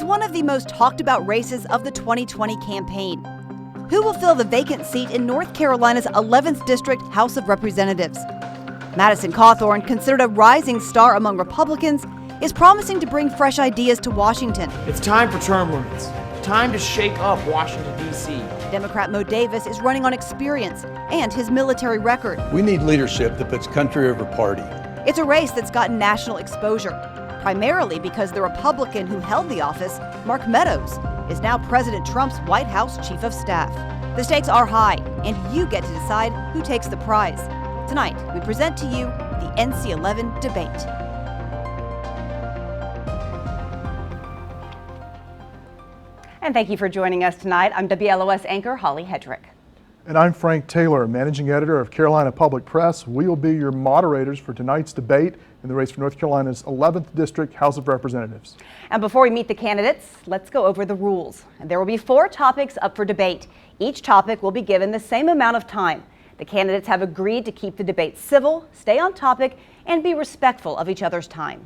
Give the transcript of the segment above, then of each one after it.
It's one of the most talked about races of the 2020 campaign. Who will fill the vacant seat in North Carolina's 11th District House of Representatives? Madison Cawthorn, considered a rising star among Republicans, is promising to bring fresh ideas to Washington. It's time for term limits. Time to shake up Washington, D.C. Democrat Mo Davis is running on experience and his military record. We need leadership that puts country over party. It's a race that's gotten national exposure, primarily because the Republican who held the office, Mark Meadows, is now President Trump's White House chief of staff. The stakes are high, and you get to decide who takes the prize. Tonight, we present to you the NC11 debate. And thank you for joining us tonight. I'm WLOS anchor Holly Headrick. And I'm Frank Taylor, managing editor of Carolina Public Press. We will be your moderators for tonight's debate in the race for North Carolina's 11th District House of Representatives. And before we meet the candidates, let's go over the rules. And there will be 4 topics up for debate. Each topic will be given the same amount of time. The candidates have agreed to keep the debate civil, stay on topic, and be respectful of each other's time.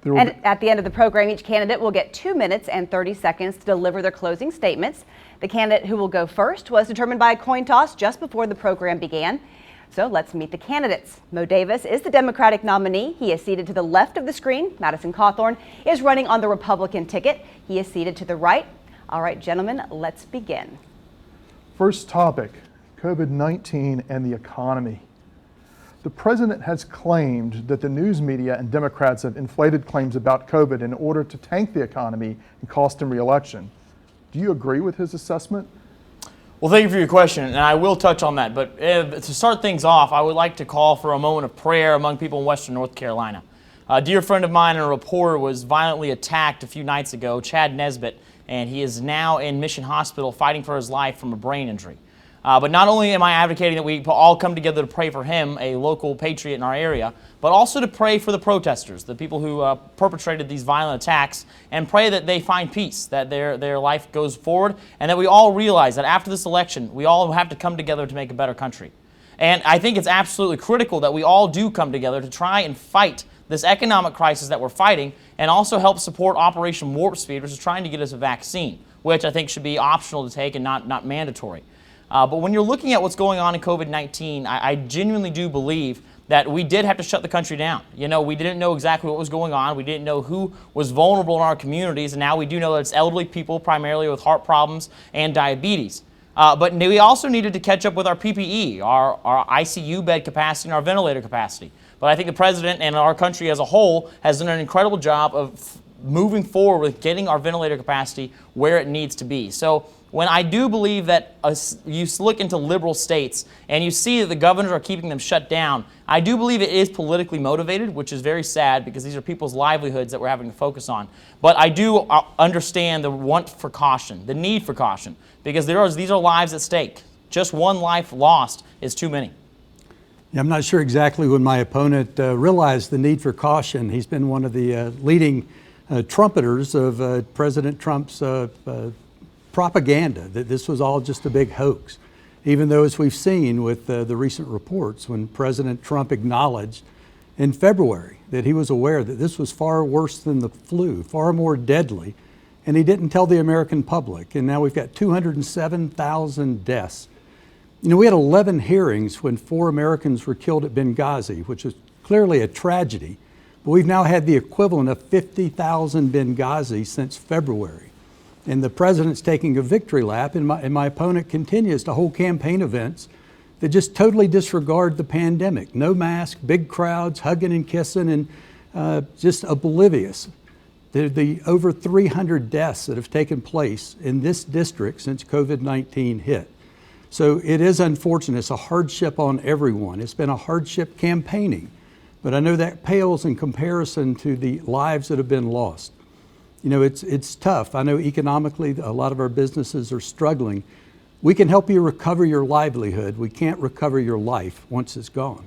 And at the end of the program, each candidate will get 2 minutes and 30 seconds to deliver their closing statements. The candidate who will go first was determined by a coin toss just before the program began. So let's meet the candidates. Mo Davis is the Democratic nominee. He is seated to the left of the screen. Madison Cawthorn is running on the Republican ticket. He is seated to the right. All right, gentlemen, let's begin. First topic, COVID-19 and the economy. The president has claimed that the news media and Democrats have inflated claims about COVID in order to tank the economy and cost him re-election. Do you agree with his assessment? Well, thank you for your question, and I will touch on that. But to start things off, I would like to call for a moment of prayer among people in Western North Carolina. A dear friend of mine and a reporter was violently attacked a few nights ago, Chad Nesbitt, and he is now in Mission Hospital fighting for his life from a brain injury. But not only am I advocating that we all come together to pray for him, a local patriot in our area, but also to pray for the protesters, the people who perpetrated these violent attacks, and pray that they find peace, that their life goes forward, and that we all realize that after this election, we all have to come together to make a better country. And I think it's absolutely critical that we all do come together to try and fight this economic crisis that we're fighting, and also help support Operation Warp Speed, which is trying to get us a vaccine, which I think should be optional to take and not mandatory. But when you're looking at what's going on in COVID-19, I genuinely do believe that we did have to shut the country down. You know, we didn't know exactly what was going on. We didn't know who was vulnerable in our communities, and now we do know that it's elderly people, primarily with heart problems and diabetes. But we also needed to catch up with our PPE, our ICU bed capacity, and our ventilator capacity. But I think the president and our country as a whole has done an incredible job of moving forward with getting our ventilator capacity where it needs to be. So when I do believe that you look into liberal states and you see that the governors are keeping them shut down, I do believe it is politically motivated, which is very sad because these are people's livelihoods that we're having to focus on. But I do understand the want for caution, the need for caution, because these are lives at stake. Just one life lost is too many. Yeah, I'm not sure exactly when my opponent realized the need for caution. He's been one of the leading trumpeters of President Trump's propaganda, that this was all just a big hoax. Even though, as we've seen with the recent reports, when President Trump acknowledged in February that he was aware that this was far worse than the flu, far more deadly, and he didn't tell the American public. And now we've got 207,000 deaths. You know, we had 11 hearings when 4 Americans were killed at Benghazi, which is clearly a tragedy. But we've now had the equivalent of 50,000 Benghazi since February. And the president's taking a victory lap, and my opponent continues to hold campaign events that just totally disregard the pandemic. No mask, big crowds, hugging and kissing, and just oblivious. The over 300 deaths that have taken place in this district since COVID-19 hit. So it is unfortunate. It's a hardship on everyone. It's been a hardship campaigning. But I know that pales in comparison to the lives that have been lost. You know, it's tough. I know economically a lot of our businesses are struggling. We can help you recover your livelihood. We can't recover your life once it's gone.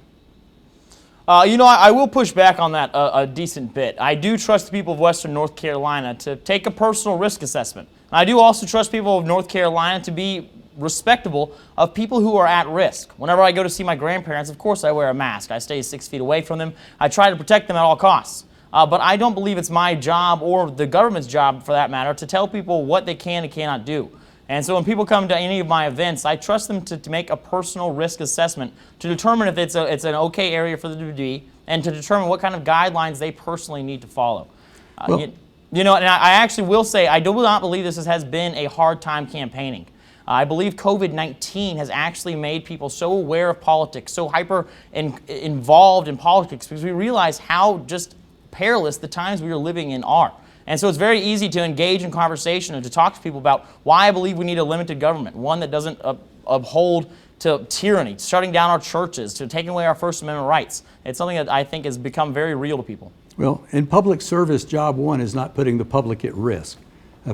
You know, I will push back on that a decent bit. I do trust the people of Western North Carolina to take a personal risk assessment. I do also trust people of North Carolina to be respectable of people who are at risk. Whenever I go to see my grandparents, of course I wear a mask. I stay 6 feet away from them. I try to protect them at all costs. But I don't believe it's my job or the government's job, for that matter, to tell people what they can and cannot do. And so when people come to any of my events, I trust them to make a personal risk assessment to determine if it's an okay area for them to be, and to determine what kind of guidelines they personally need to follow. You know, and I actually will say, I do not believe this has been a hard time campaigning. I believe COVID-19 has actually made people so aware of politics, so involved in politics, because we realize how just perilous the times we are living in are. And so it's very easy to engage in conversation and to talk to people about why I believe we need a limited government, one that doesn't uphold to tyranny, shutting down our churches, to taking away our First Amendment rights. It's something that I think has become very real to people. Well, in public service, job one is not putting the public at risk,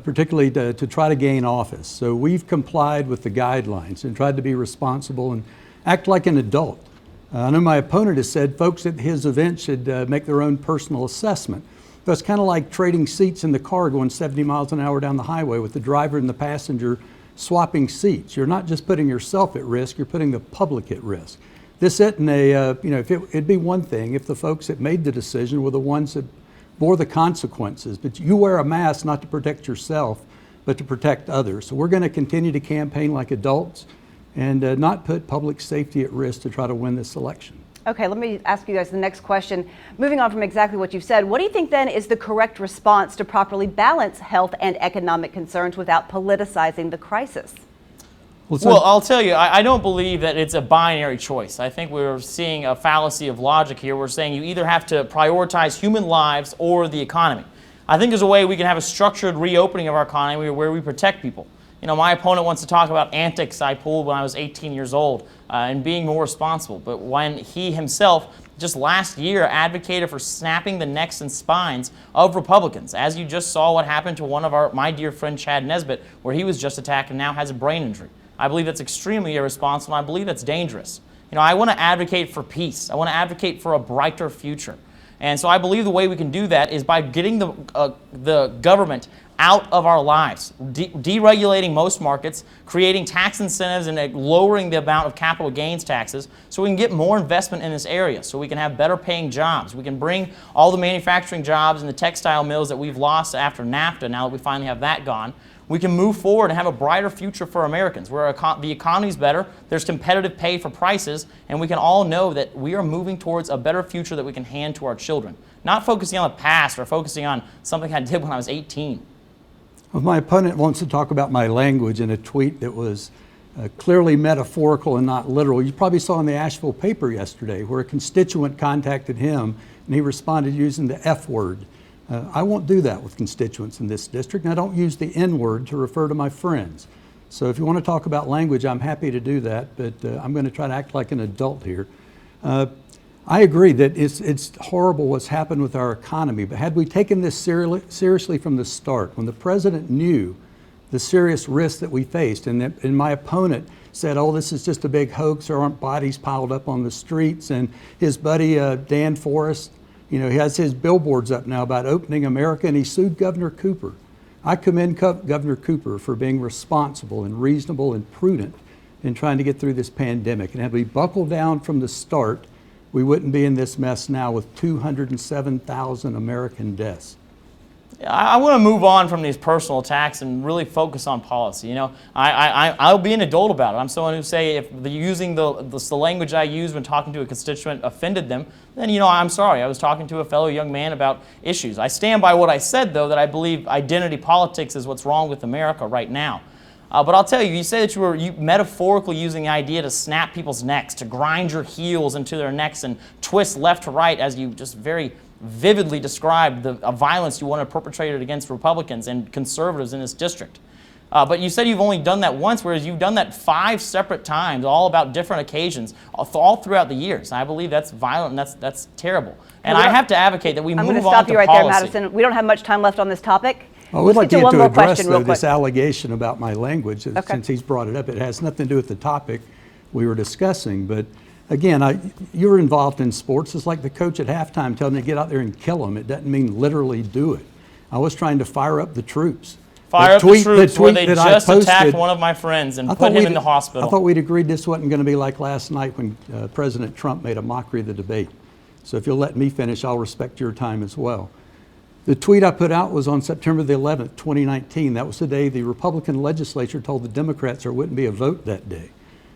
particularly to try to gain office. So we've complied with the guidelines and tried to be responsible and act like an adult. I know my opponent has said folks at his event should make their own personal assessment. But it's kind of like trading seats in the car going 70 miles an hour down the highway with the driver and the passenger swapping seats. You're not just putting yourself at risk, you're putting the public at risk. This isn't it'd be one thing if the folks that made the decision were the ones that bore the consequences, but you wear a mask not to protect yourself, but to protect others. So we're going to continue to campaign like adults and not put public safety at risk to try to win this election. Okay, let me ask you guys the next question. Moving on from exactly what you've said, what do you think then is the correct response to properly balance health and economic concerns without politicizing the crisis? Well, I'll tell you, I don't believe that it's a binary choice. I think we're seeing a fallacy of logic here. We're saying you either have to prioritize human lives or the economy. I think there's a way we can have a structured reopening of our economy where we protect people. You know, my opponent wants to talk about antics I pulled when I was 18 years old and being more responsible. But when he himself just last year advocated for snapping the necks and spines of Republicans, as you just saw what happened to one of my dear friend Chad Nesbitt, where he was just attacked and now has a brain injury. I believe that's extremely irresponsible, and I believe that's dangerous. You know, I want to advocate for peace. I want to advocate for a brighter future. And so I believe the way we can do that is by getting the government out of our lives, deregulating most markets, creating tax incentives and lowering the amount of capital gains taxes so we can get more investment in this area, so we can have better paying jobs. We can bring all the manufacturing jobs and the textile mills that we've lost after NAFTA, now that we finally have that gone. We can move forward and have a brighter future for Americans, where the economy's better, there's competitive pay for prices, and we can all know that we are moving towards a better future that we can hand to our children. Not focusing on the past or focusing on something I did when I was 18. Well, my opponent wants to talk about my language in a tweet that was clearly metaphorical and not literal. You probably saw in the Asheville paper yesterday where a constituent contacted him and he responded using the F word. I won't do that with constituents in this district, and I don't use the N word to refer to my friends. So if you want to talk about language, I'm happy to do that, but I'm going to try to act like an adult here. I agree that it's horrible what's happened with our economy, but had we taken this seriously from the start, when the president knew the serious risks that we faced, and my opponent said, oh, this is just a big hoax, there aren't bodies piled up on the streets, and his buddy Dan Forrest, you know, he has his billboards up now about opening America, and he sued Governor Cooper. I commend Governor Cooper for being responsible and reasonable and prudent in trying to get through this pandemic. And had we buckled down from the start, we wouldn't be in this mess now with 207,000 American deaths. I want to move on from these personal attacks and really focus on policy. You know, I'll be an adult about it. I'm someone who say if using the language I use when talking to a constituent offended them, then, you know, I'm sorry. I was talking to a fellow young man about issues. I stand by what I said, though, that I believe identity politics is what's wrong with America right now. But I'll tell you, you say that you were metaphorically using the idea to snap people's necks, to grind your heels into their necks and twist left to right, as you just very vividly described the violence you want to perpetrate against Republicans and conservatives in this district. But you said you've only done that once, whereas you've done that 5 separate times, all about different occasions, all throughout the years. And I believe that's violent and that's terrible. And I have to advocate that we move on to policy. I'm going to stop you right there, Madison. We don't have much time left on this topic. I would like to get to address, though, this allegation about my language, since he's brought it up. It has nothing to do with the topic we were discussing. But again, you were involved in sports. It's like the coach at halftime telling you to get out there and kill them. It doesn't mean literally do it. I was trying to fire up the troops. Fire up the tweet- troops where they that I just attacked posted- one of my friends and I put thought him we'd- in the hospital. I thought we'd agreed this wasn't going to be like last night when President Trump made a mockery of the debate. So if you'll let me finish, I'll respect your time as well. The tweet I put out was on September the 11th, 2019. That was the day the Republican legislature told the Democrats there wouldn't be a vote that day.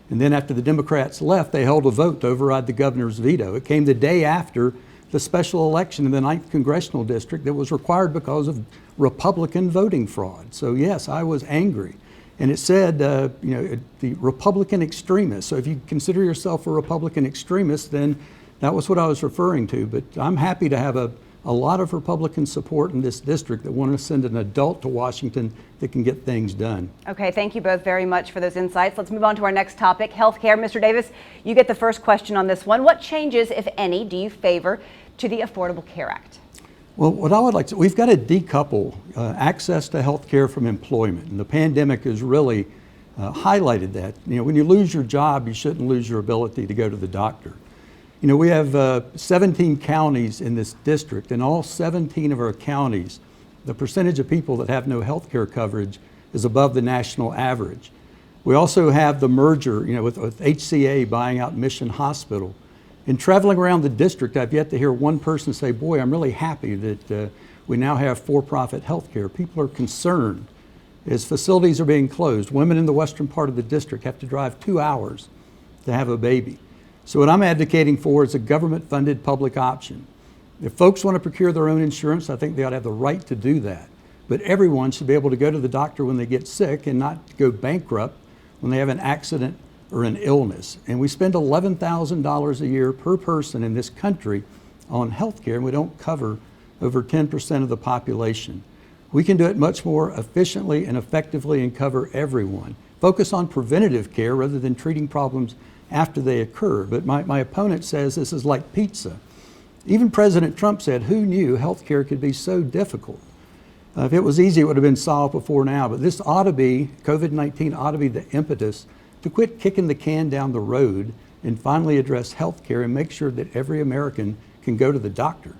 And then after the Democrats left, they held a vote to override the governor's veto. It came the day after the special election in the 9th congressional district that was required because of Republican voting fraud. So yes, I was angry. And it said, the Republican extremists. So if you consider yourself a Republican extremist, then that was what I was referring to. But I'm happy to have a lot of Republican support in this district that want to send an adult to Washington that can get things done. Okay, thank you both very much for those insights. Let's move on to our next topic, healthcare. Mr. Davis, you get the first question on this one. What changes, if any, do you favor to the Affordable Care Act? Well, what I would like to, we've got to decouple access to health care from employment. And the pandemic has really highlighted that. When you lose your job, you shouldn't lose your ability to go to the doctor. We have 17 counties in this district, and all 17 of our counties, the percentage of people that have no health care coverage is above the national average. We also have the merger, with HCA buying out Mission Hospital. In traveling around the district, I've yet to hear one person say, boy, I'm really happy that we now have for-profit health care. People are concerned as facilities are being closed. Women in the western part of the district have to drive 2 hours to have a baby. So what I'm advocating for is a government-funded public option. If folks want to procure their own insurance, I think they ought to have the right to do that. But everyone should be able to go to the doctor when they get sick and not go bankrupt when they have an accident or an illness. And we spend $11,000 a year per person in this country on health care, and we don't cover over 10% of the population. We can do it much more efficiently and effectively and cover everyone. Focus on preventative care rather than treating problems after they occur. But my opponent says this is like pizza. Even President Trump said, who knew health care could be so difficult? If it was easy, it would have been solved before now. But this ought to be, COVID-19 ought to be the impetus to quit kicking the can down the road and finally address health care and make sure that every American can go to the doctor.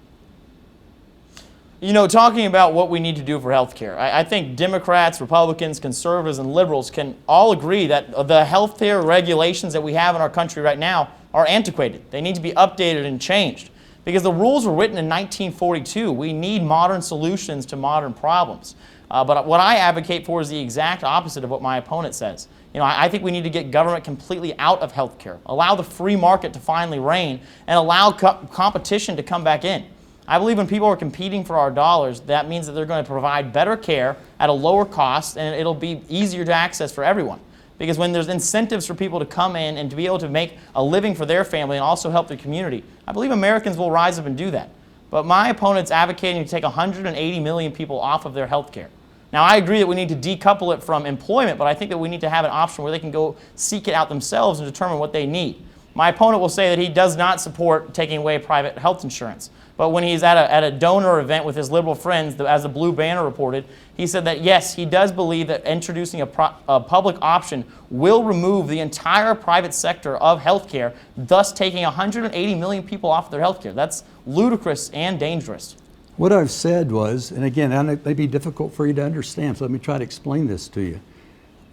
Talking about what we need to do for health care, I think Democrats, Republicans, conservatives, and liberals can all agree that the health care regulations that we have in our country right now are antiquated. They need to be updated and changed because the rules were written in 1942. We need modern solutions to modern problems. But what I advocate for is the exact opposite of what my opponent says. I think we need to get government completely out of health care, allow the free market to finally reign, and allow competition to come back in. I believe when people are competing for our dollars, that means that they're going to provide better care at a lower cost, and it'll be easier to access for everyone. Because when there's incentives for people to come in and to be able to make a living for their family and also help their community, I believe Americans will rise up and do that. But my opponent's advocating to take 180 million people off of their health care. Now, I agree that we need to decouple it from employment, but I think that we need to have an option where they can go seek it out themselves and determine what they need. My opponent will say that he does not support taking away private health insurance. But when he's at a donor event with his liberal friends, as the Blue Banner reported, he said that yes, he does believe that introducing a public option will remove the entire private sector of healthcare, thus taking 180 million people off their healthcare. That's ludicrous and dangerous. What I've said was, and again, it may be difficult for you to understand, so let me try to explain this to you.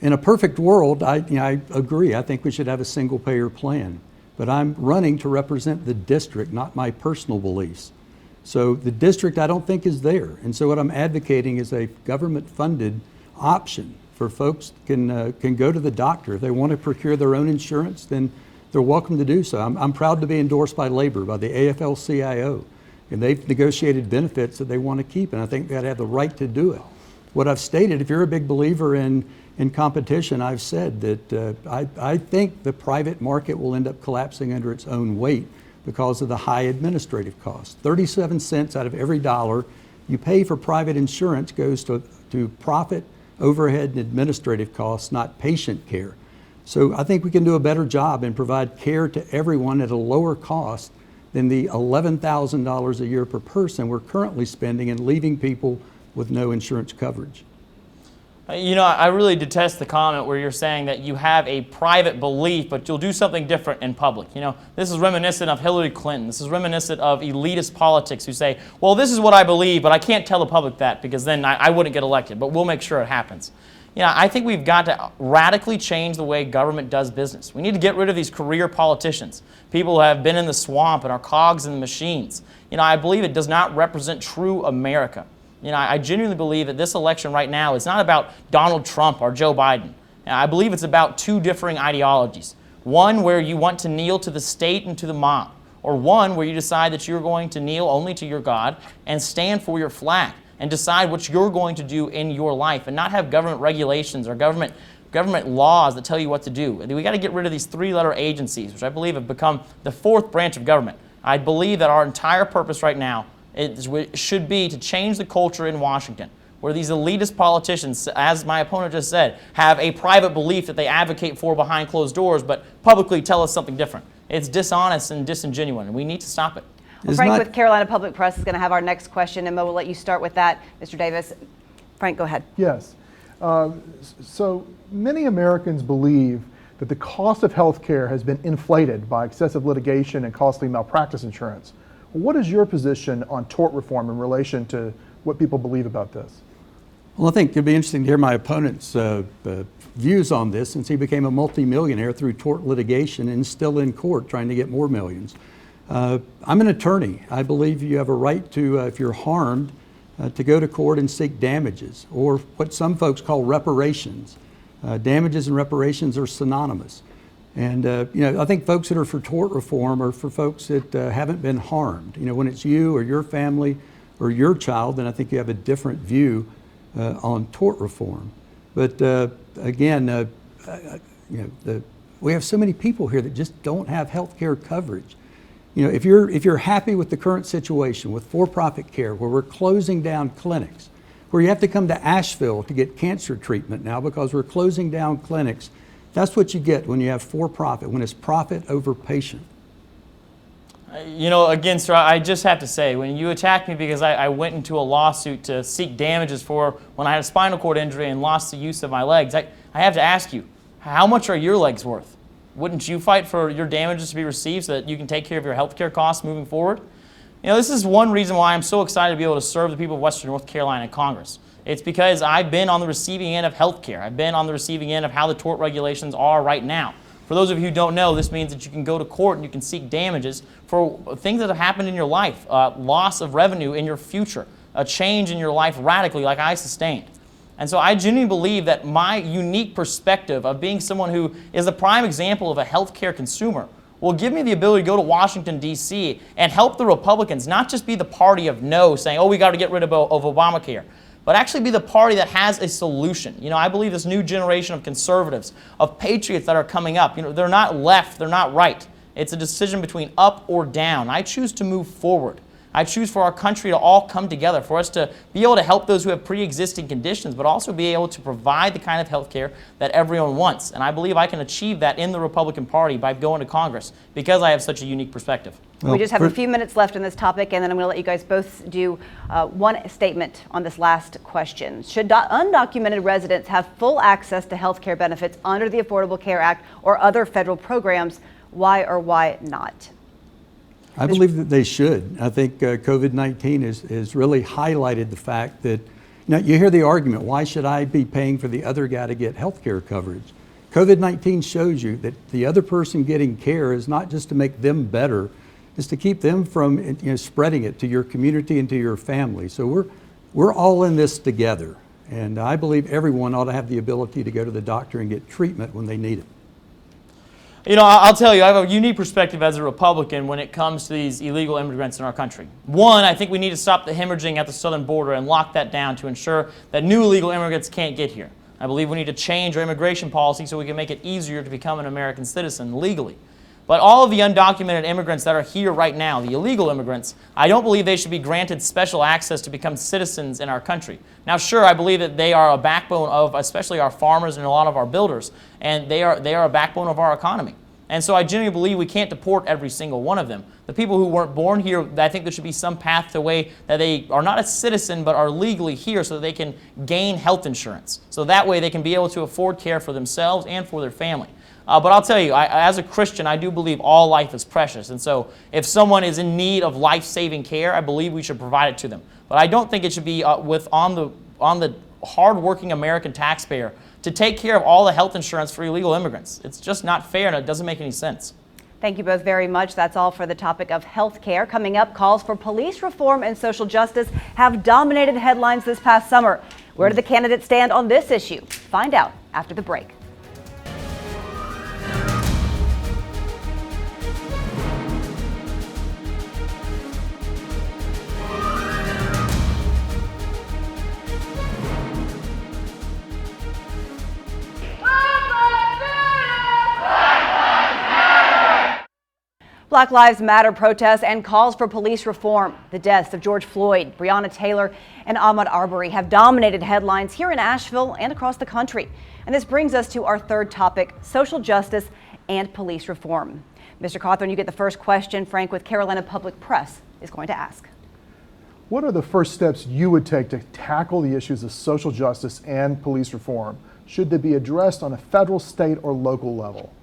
In a perfect world, I agree. I think we should have a single-payer plan. But I'm running to represent the district, not my personal beliefs. So the district I don't think is there. And so what I'm advocating is a government-funded option for folks can go to the doctor. If they want to procure their own insurance, then they're welcome to do so. I'm proud to be endorsed by labor, by the AFL-CIO. And they've negotiated benefits that they want to keep, and I think they'd have the right to do it. What I've stated, if you're a big believer in competition, I've said that I think the private market will end up collapsing under its own weight because of the high administrative costs. 37 cents out of every dollar you pay for private insurance goes to profit, overhead, and administrative costs, not patient care. So I think we can do a better job and provide care to everyone at a lower cost than the $11,000 a year per person we're currently spending and leaving people with no insurance coverage. You know, I really detest the comment where you're saying that you have a private belief, but you'll do something different in public. You know, this is reminiscent of Hillary Clinton. This is reminiscent of elitist politics who say, well, this is what I believe, but I can't tell the public that because then I wouldn't get elected, but we'll make sure it happens. You know, I think we've got to radically change the way government does business. We need to get rid of these career politicians, people who have been in the swamp and are cogs in the machines. You know, I believe it does not represent true America. You know, I genuinely believe that this election right now is not about Donald Trump or Joe Biden. I believe it's about two differing ideologies. One where you want to kneel to the state and to the mob, or one where you decide that you're going to kneel only to your God and stand for your flag and decide what you're going to do in your life and not have government regulations or government laws that tell you what to do. We got to get rid of these three-letter agencies, which I believe have become the fourth branch of government. I believe that our entire purpose right now should be to change the culture in Washington, where these elitist politicians, as my opponent just said, have a private belief that they advocate for behind closed doors, but publicly tell us something different. It's dishonest and disingenuous, and we need to stop it. Well, Frank with Carolina Public Press is going to have our next question, and we'll let you start with that, Mr. Davis. Frank, go ahead. Yes. So many Americans believe that the cost of health care has been inflated by excessive litigation and costly malpractice insurance. What is your position on tort reform in relation to what people believe about this? Well, I think it'd be interesting to hear my opponent's views on this, since he became a multimillionaire through tort litigation and still in court trying to get more millions. I'm an attorney. I believe you have a right to, if you're harmed, to go to court and seek damages, or what some folks call reparations. Damages and reparations are synonymous. And you know, I think folks that are for tort reform are for folks that haven't been harmed. You know, when it's you or your family or your child, then I think you have a different view on tort reform. But again, you know, we have so many people here that just don't have health care coverage. You know, if you're happy with the current situation with for-profit care, where we're closing down clinics, where you have to come to Asheville to get cancer treatment now because we're closing down clinics, that's what you get when you have for-profit, when it's profit over patient. You know, again, sir, I just have to say, when you attack me because I went into a lawsuit to seek damages for when I had a spinal cord injury and lost the use of my legs, I have to ask you, how much are your legs worth? Wouldn't you fight for your damages to be received so that you can take care of your health care costs moving forward? You know, this is one reason why I'm so excited to be able to serve the people of Western North Carolina in Congress. It's because I've been on the receiving end of health care. I've been on the receiving end of how the tort regulations are right now. For those of you who don't know, this means that you can go to court and you can seek damages for things that have happened in your life, loss of revenue in your future, a change in your life radically like I sustained. And so I genuinely believe that my unique perspective of being someone who is a prime example of a healthcare consumer will give me the ability to go to Washington, D.C. and help the Republicans not just be the party of no, saying, oh, we got to get rid of Obamacare, but actually be the party that has a solution. You know, I believe this new generation of conservatives, of patriots that are coming up, you know, they're not left, they're not right. It's a decision between up or down. I choose to move forward. I choose for our country to all come together, for us to be able to help those who have pre-existing conditions, but also be able to provide the kind of health care that everyone wants. And I believe I can achieve that in the Republican Party by going to Congress because I have such a unique perspective. We just have a few minutes left in this topic, and then I'm going to let you guys both do one statement on this last question. Should undocumented residents have full access to health care benefits under the Affordable Care Act or other federal programs? Why or why not? I believe that they should. I think COVID-19 has really highlighted the fact that, you know, you hear the argument, why should I be paying for the other guy to get health care coverage? COVID-19 shows you that the other person getting care is not just to make them better, it's to keep them from, you know, spreading it to your community and to your family. So we're all in this together. And I believe everyone ought to have the ability to go to the doctor and get treatment when they need it. You know, I'll tell you, I have a unique perspective as a Republican when it comes to these illegal immigrants in our country. One, I think we need to stop the hemorrhaging at the southern border and lock that down to ensure that new illegal immigrants can't get here. I believe we need to change our immigration policy so we can make it easier to become an American citizen legally. But all of the undocumented immigrants that are here right now, the illegal immigrants, I don't believe they should be granted special access to become citizens in our country. Now, sure, I believe that they are a backbone of especially our farmers and a lot of our builders, and they are a backbone of our economy. And so I genuinely believe we can't deport every single one of them. The people who weren't born here, I think there should be some path to a way that they are not a citizen but are legally here so that they can gain health insurance. So that way they can be able to afford care for themselves and for their family. But I'll tell you, as a Christian, I do believe all life is precious. And so if someone is in need of life-saving care, I believe we should provide it to them. But I don't think it should be on the hard-working American taxpayer to take care of all the health insurance for illegal immigrants. It's just not fair, and it doesn't make any sense. Thank you both very much. That's all for the topic of health care. Coming up, calls for police reform and social justice have dominated headlines this past summer. Where do the candidates stand on this issue? Find out after the break. Black Lives Matter protests and calls for police reform. The deaths of George Floyd, Breonna Taylor, and Ahmaud Arbery have dominated headlines here in Asheville and across the country. And this brings us to our third topic, social justice and police reform. Mr. Cawthorn, you get the first question. Frank with Carolina Public Press is going to ask. What are the first steps you would take to tackle the issues of social justice and police reform? Should they be addressed on a federal, state, or local level?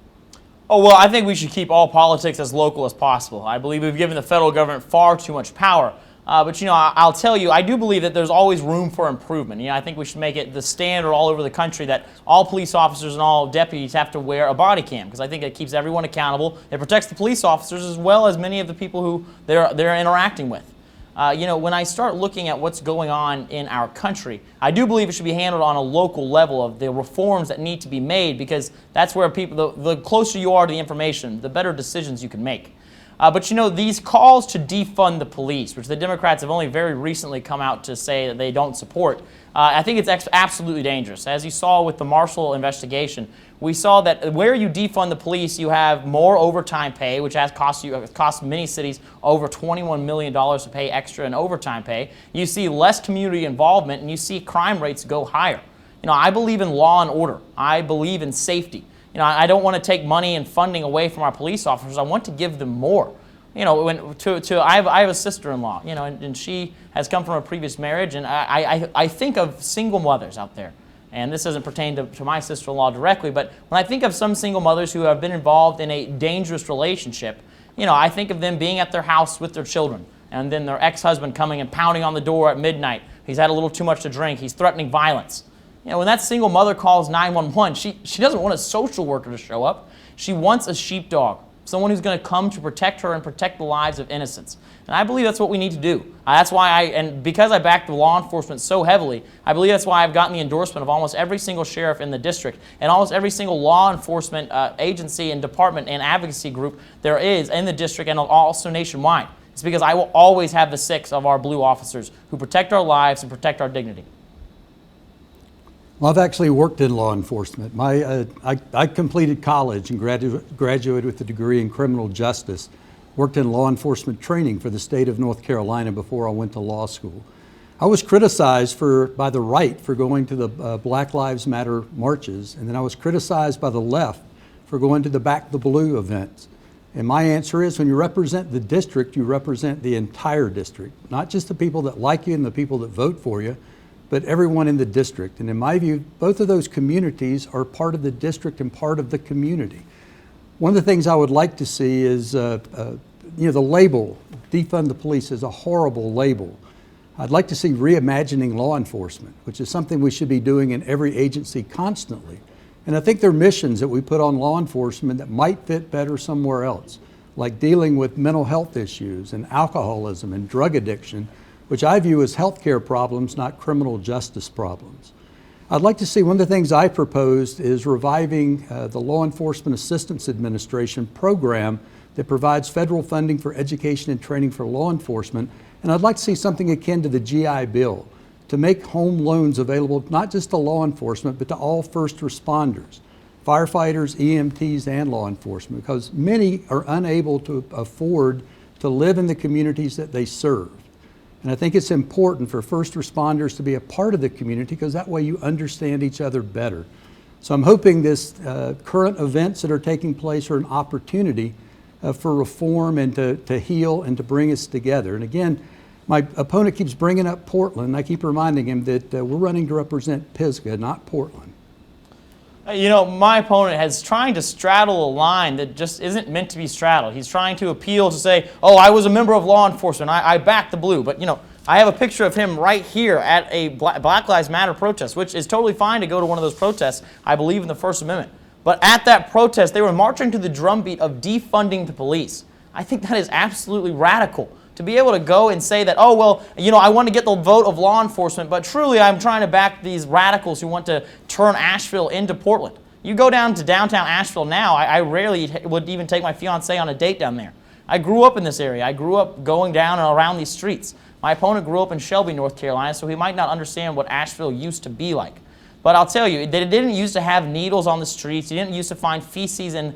Oh, well, I think we should keep all politics as local as possible. I believe we've given the federal government far too much power. But, I'll tell you, I do believe that there's always room for improvement. I think we should make it the standard all over the country that all police officers and all deputies have to wear a body cam, because I think it keeps everyone accountable. It protects the police officers as well as many of the people who they're interacting with. When I start looking at what's going on in our country, I do believe it should be handled on a local level of the reforms that need to be made, because that's where people, the closer you are to the information, the better decisions you can make. But these calls to defund the police, which the Democrats have only very recently come out to say that they don't support, I think it's absolutely dangerous. As you saw with the Marshall investigation, we saw that where you defund the police, you have more overtime pay, which has cost many cities over $21 million to pay extra in overtime pay. You see less community involvement, and you see crime rates go higher. I believe in law and order. I believe in safety. I don't want to take money and funding away from our police officers. I want to give them more. I have a sister-in-law, and she has come from a previous marriage, and I think of single mothers out there. And this doesn't pertain to my sister-in-law directly, but when I think of some single mothers who have been involved in a dangerous relationship, I think of them being at their house with their children, and then their ex-husband coming and pounding on the door at midnight. He's had a little too much to drink. He's threatening violence. When that single mother calls 911, she doesn't want a social worker to show up. She wants a sheepdog, someone who's going to come to protect her and protect the lives of innocents. And I believe that's what we need to do. That's why and because I back the law enforcement so heavily, I believe that's why I've gotten the endorsement of almost every single sheriff in the district and almost every single law enforcement agency and department and advocacy group there is in the district and also nationwide. It's because I will always have the 6 of our blue officers who protect our lives and protect our dignity. Well, I've actually worked in law enforcement. I completed college and graduated with a degree in criminal justice. Worked in law enforcement training for the state of North Carolina before I went to law school. I was criticized by the right for going to the Black Lives Matter marches, and then I was criticized by the left for going to the Back the Blue events. And my answer is, when you represent the district, you represent the entire district, not just the people that like you and the people that vote for you, but everyone in the district. And in my view, both of those communities are part of the district and part of the community. One of the things I would like to see is, the label, defund the police, is a horrible label. I'd like to see reimagining law enforcement, which is something we should be doing in every agency constantly. And I think there are missions that we put on law enforcement that might fit better somewhere else, like dealing with mental health issues and alcoholism and drug addiction, which I view as healthcare problems, not criminal justice problems. I'd like to see, one of the things I proposed is reviving the Law Enforcement Assistance Administration program that provides federal funding for education and training for law enforcement. And I'd like to see something akin to the GI Bill to make home loans available not just to law enforcement, but to all first responders, firefighters, EMTs, and law enforcement, because many are unable to afford to live in the communities that they serve. And I think it's important for first responders to be a part of the community, because that way you understand each other better. So I'm hoping this current events that are taking place are an opportunity for reform and to heal and to bring us together. And again, my opponent keeps bringing up Portland. I keep reminding him that we're running to represent Pisgah, not Portland. You know, my opponent is trying to straddle a line that just isn't meant to be straddled. He's trying to appeal to say, oh, I was a member of law enforcement. I backed the blue. But, you know, I have a picture of him right here at a Black Lives Matter protest, which is totally fine to go to one of those protests. I believe in the First Amendment. But at that protest, they were marching to the drumbeat of defunding the police. I think that is absolutely radical. To be able to go and say that, oh, well, you know, I want to get the vote of law enforcement, but truly I'm trying to back these radicals who want to turn Asheville into Portland. You go down to downtown Asheville now, I rarely would even take my fiance on a date down there. I grew up in this area. I grew up going down and around these streets. My opponent grew up in Shelby, North Carolina, so he might not understand what Asheville used to be like. But I'll tell you, they didn't used to have needles on the streets. You didn't used to find feces in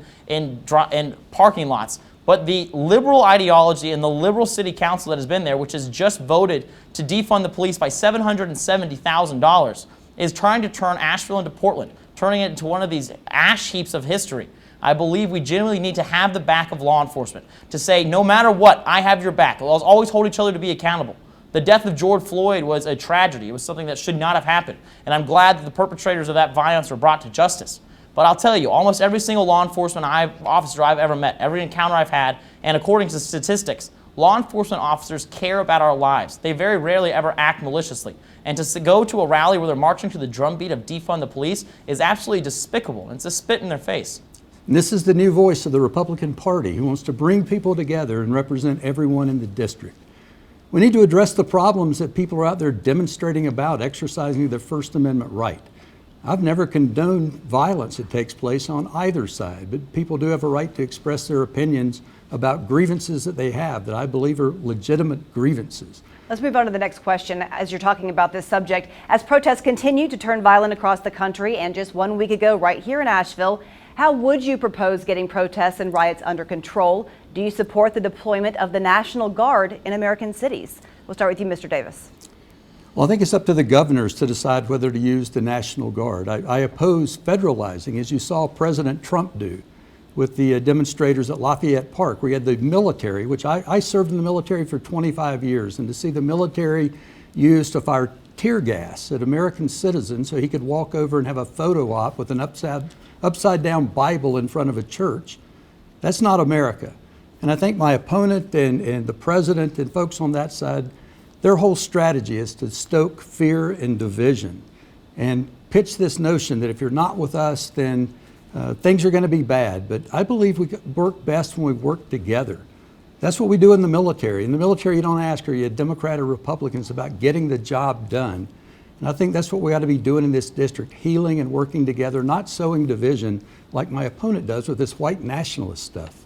parking lots. But the liberal ideology and the liberal city council that has been there, which has just voted to defund the police by $770,000, is trying to turn Asheville into Portland, turning it into one of these ash heaps of history. I believe we genuinely need to have the back of law enforcement to say, no matter what, I have your back. Let's always hold each other to be accountable. The death of George Floyd was a tragedy. It was something that should not have happened. And I'm glad that the perpetrators of that violence were brought to justice. But I'll tell you, almost every single law enforcement officer I've ever met, every encounter I've had, and according to statistics, law enforcement officers care about our lives. They very rarely ever act maliciously. And to go to a rally where they're marching to the drumbeat of defund the police is absolutely despicable. It's a spit in their face. And this is the new voice of the Republican Party who wants to bring people together and represent everyone in the district. We need to address the problems that people are out there demonstrating about, exercising their First Amendment right. I've never condoned violence that takes place on either side, but people do have a right to express their opinions about grievances that they have that I believe are legitimate grievances. Let's move on to the next question. As you're talking about this subject, as protests continue to turn violent across the country, and just 1 week ago right here in Asheville, how would you propose getting protests and riots under control? Do you support the deployment of the National Guard in American cities? We'll start with you, Mr. Davis. Well, I think it's up to the governors to decide whether to use the National Guard. I oppose federalizing, as you saw President Trump do with the demonstrators at Lafayette Park, where you had the military, which I served in the military for 25 years, and to see the military used to fire tear gas at American citizens so he could walk over and have a photo op with an upside down Bible in front of a church, that's not America. And I think my opponent and the president and folks on that side, their whole strategy is to stoke fear and division and pitch this notion that if you're not with us, then things are going to be bad. But I believe we work best when we work together. That's what we do in the military. In the military, you don't ask, are you a Democrat or Republican? It's about getting the job done. And I think that's what we ought to be doing in this district, healing and working together, not sowing division like my opponent does with this white nationalist stuff.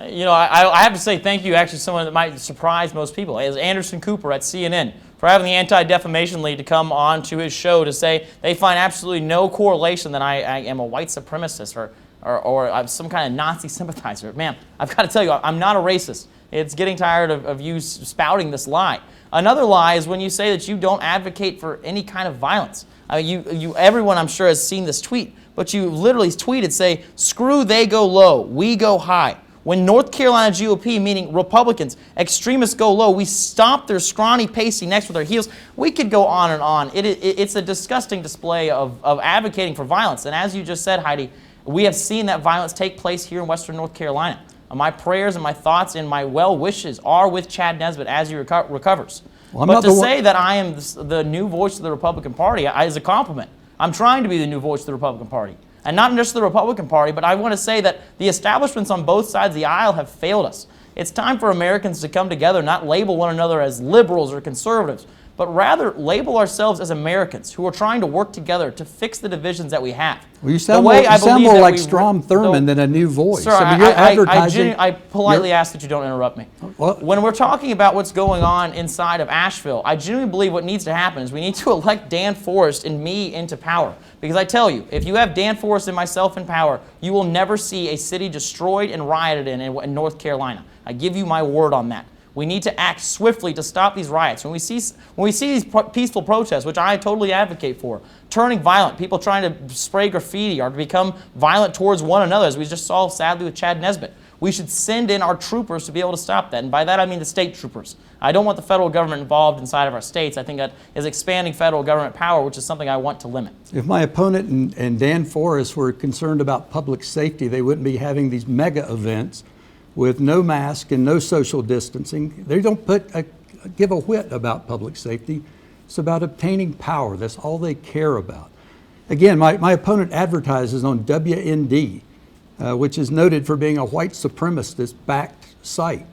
You know, I have to say thank you, actually, someone that might surprise most people. Is Anderson Cooper at CNN for having the Anti-Defamation League to come on to his show to say they find absolutely no correlation that I am a white supremacist or I'm some kind of Nazi sympathizer. Man, I've got to tell you, I'm not a racist. It's getting tired of you spouting this lie. Another lie is when you say that you don't advocate for any kind of violence. I mean, everyone I'm sure has seen this tweet, but you literally tweeted, say, screw they go low, we go high. When North Carolina GOP, meaning Republicans, extremists go low, we stomp their scrawny pasty necks with our heels. We could go on and on. It's a disgusting display of advocating for violence. And as you just said, Heidi, we have seen that violence take place here in Western North Carolina. My prayers and my thoughts and my well wishes are with Chad Nesbitt as he recovers. Well, but to say that I am the new voice of the Republican Party is a compliment. I'm trying to be the new voice of the Republican Party. And not just the Republican Party, but I want to say that the establishments on both sides of the aisle have failed us. It's time for Americans to come together, not label one another as liberals or conservatives, but rather label ourselves as Americans who are trying to work together to fix the divisions that we have. Well, you sound more like Strom Thurmond than a new voice. Sir, I politely ask that you don't interrupt me. When we're talking about what's going on inside of Asheville, I genuinely believe what needs to happen is we need to elect Dan Forest and me into power. Because I tell you, if you have Dan Forest and myself in power, you will never see a city destroyed and rioted in North Carolina. I give you my word on that. We need to act swiftly to stop these riots. When we see these peaceful protests, which I totally advocate for, turning violent, people trying to spray graffiti or to become violent towards one another, as we just saw sadly with Chad Nesbitt, we should send in our troopers to be able to stop that. And by that I mean the state troopers. I don't want the federal government involved inside of our states. I think that is expanding federal government power, which is something I want to limit. If my opponent and Dan Forrest were concerned about public safety, they wouldn't be having these mega events with no mask and no social distancing. They don't give a whit about public safety. It's about obtaining power. That's all they care about. Again, my opponent advertises on WND, which is noted for being a white supremacist-backed site.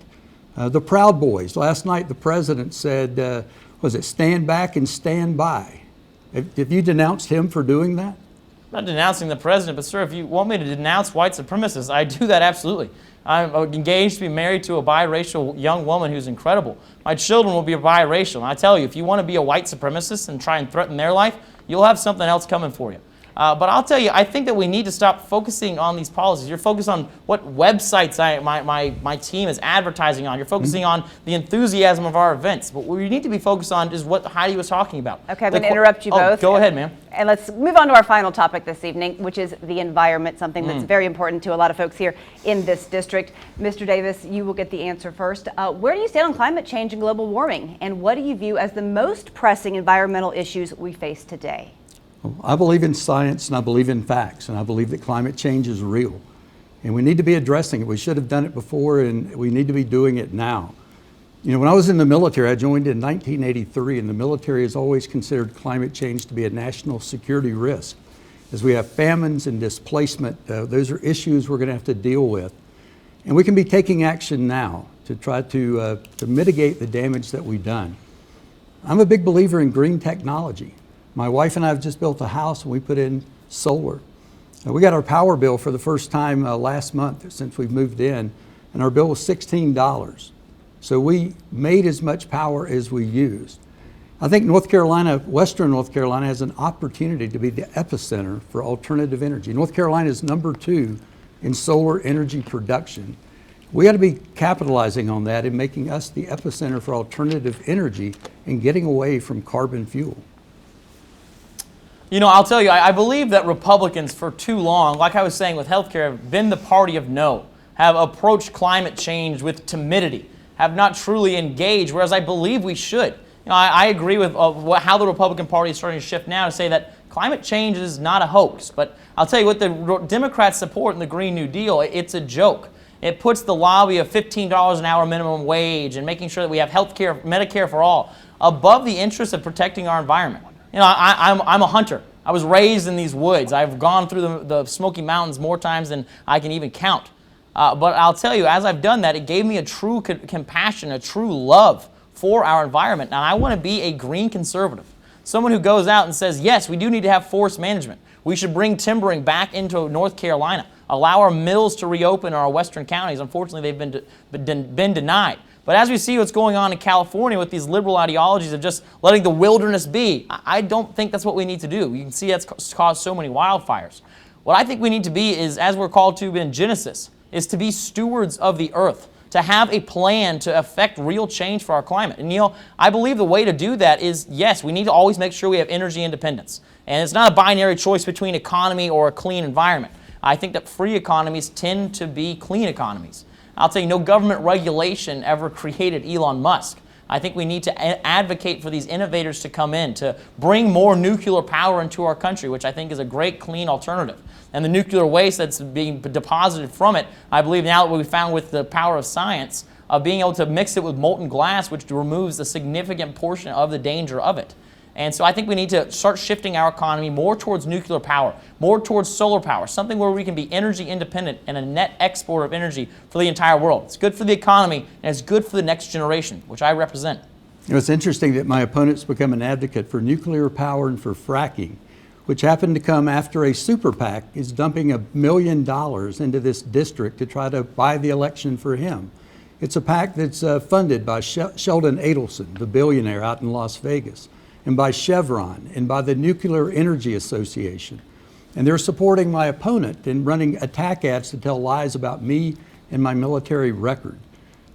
The Proud Boys. Last night the president said, was it stand back and stand by? Have you denounced him for doing that? I'm not denouncing the president, but sir, if you want me to denounce white supremacists, I do that absolutely. I'm engaged to be married to a biracial young woman who's incredible. My children will be biracial. And I tell you, if you want to be a white supremacist and try and threaten their life, you'll have something else coming for you. But I'll tell you, I think that we need to stop focusing on these policies. You're focused on what websites my team is advertising on. You're focusing on the enthusiasm of our events. But what we need to be focused on is what Heidi was talking about. Okay, I'm going to interrupt you both. Go ahead, ma'am. And let's move on to our final topic this evening, which is the environment, something that's very important to a lot of folks here in this district. Mr. Davis, you will get the answer first. Where do you stand on climate change and global warming? And what do you view as the most pressing environmental issues we face today? I believe in science and I believe in facts, and I believe that climate change is real. And we need to be addressing it. We should have done it before, and we need to be doing it now. You know, when I was in the military, I joined in 1983, and the military has always considered climate change to be a national security risk. As we have famines and displacement, those are issues we're going to have to deal with. And we can be taking action now to try to mitigate the damage that we've done. I'm a big believer in green technology. My wife and I have just built a house and we put in solar. We got our power bill for the first time last month since we've moved in, and our bill was $16. So we made as much power as we used. I think North Carolina, Western North Carolina, has an opportunity to be the epicenter for alternative energy. North Carolina is #2 in solar energy production. We ought to be capitalizing on that and making us the epicenter for alternative energy and getting away from carbon fuel. You know, I'll tell you, I believe that Republicans for too long, like I was saying with healthcare, have been the party of no, have approached climate change with timidity, have not truly engaged, whereas I believe we should. You know, I agree with how the Republican Party is starting to shift now to say that climate change is not a hoax. But I'll tell you what the Democrats support in the Green New Deal, it's a joke. It puts the lobby of $15 an hour minimum wage and making sure that we have healthcare, Medicare for all, above the interest of protecting our environment. You know, I'm a hunter. I was raised in these woods. I've gone through the Smoky Mountains more times than I can even count. But I'll tell you, as I've done that, it gave me a true compassion, a true love for our environment. And I want to be a green conservative, someone who goes out and says, yes, we do need to have forest management. We should bring timbering back into North Carolina, allow our mills to reopen in our western counties. Unfortunately, they've been denied. But as we see what's going on in California with these liberal ideologies of just letting the wilderness be, I don't think that's what we need to do. You can see that's caused so many wildfires. What I think we need to be is, as we're called to in Genesis, is to be stewards of the earth, to have a plan to affect real change for our climate. And you know, I believe the way to do that is, yes, we need to always make sure we have energy independence. And it's not a binary choice between economy or a clean environment. I think that free economies tend to be clean economies. I'll tell you, no government regulation ever created Elon Musk. I think we need to advocate for these innovators to come in, to bring more nuclear power into our country, which I think is a great, clean alternative. And the nuclear waste that's being deposited from it, I believe now that we found with the power of science, of being able to mix it with molten glass, which removes a significant portion of the danger of it. And so I think we need to start shifting our economy more towards nuclear power, more towards solar power, something where we can be energy independent and a net exporter of energy for the entire world. It's good for the economy, and it's good for the next generation, which I represent. You know, it's interesting that my opponent's become an advocate for nuclear power and for fracking, which happened to come after a super PAC is dumping $1 million into this district to try to buy the election for him. It's a PAC that's funded by Sheldon Adelson, the billionaire out in Las Vegas, and by Chevron, and by the Nuclear Energy Association. And they're supporting my opponent in running attack ads to tell lies about me and my military record.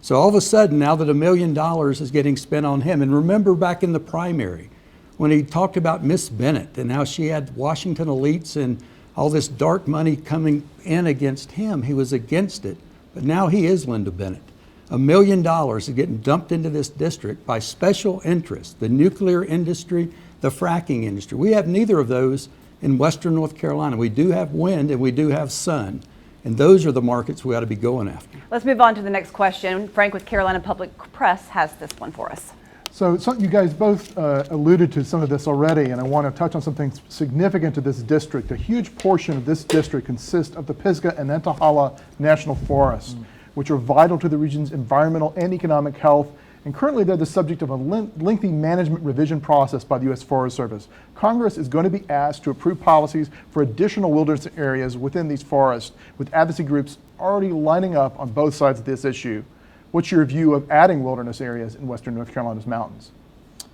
So all of a sudden, now that $1 million is getting spent on him, and remember back in the primary, when he talked about Miss Bennett and how she had Washington elites and all this dark money coming in against him, he was against it. But now he is Linda Bennett. $1 million is getting dumped into this district by special interests, the nuclear industry, the fracking industry. We have neither of those in Western North Carolina. We do have wind and we do have sun. And those are the markets we ought to be going after. Let's move on to the next question. Frank with Carolina Public Press has this one for us. So you guys both alluded to some of this already, and I want to touch on something significant to this district. A huge portion of this district consists of the Pisgah and Nantahala National Forests, which are vital to the region's environmental and economic health. And currently they're the subject of a lengthy management revision process by the U.S. Forest Service. Congress is going to be asked to approve policies for additional wilderness areas within these forests, with advocacy groups already lining up on both sides of this issue. What's your view of adding wilderness areas in Western North Carolina's mountains?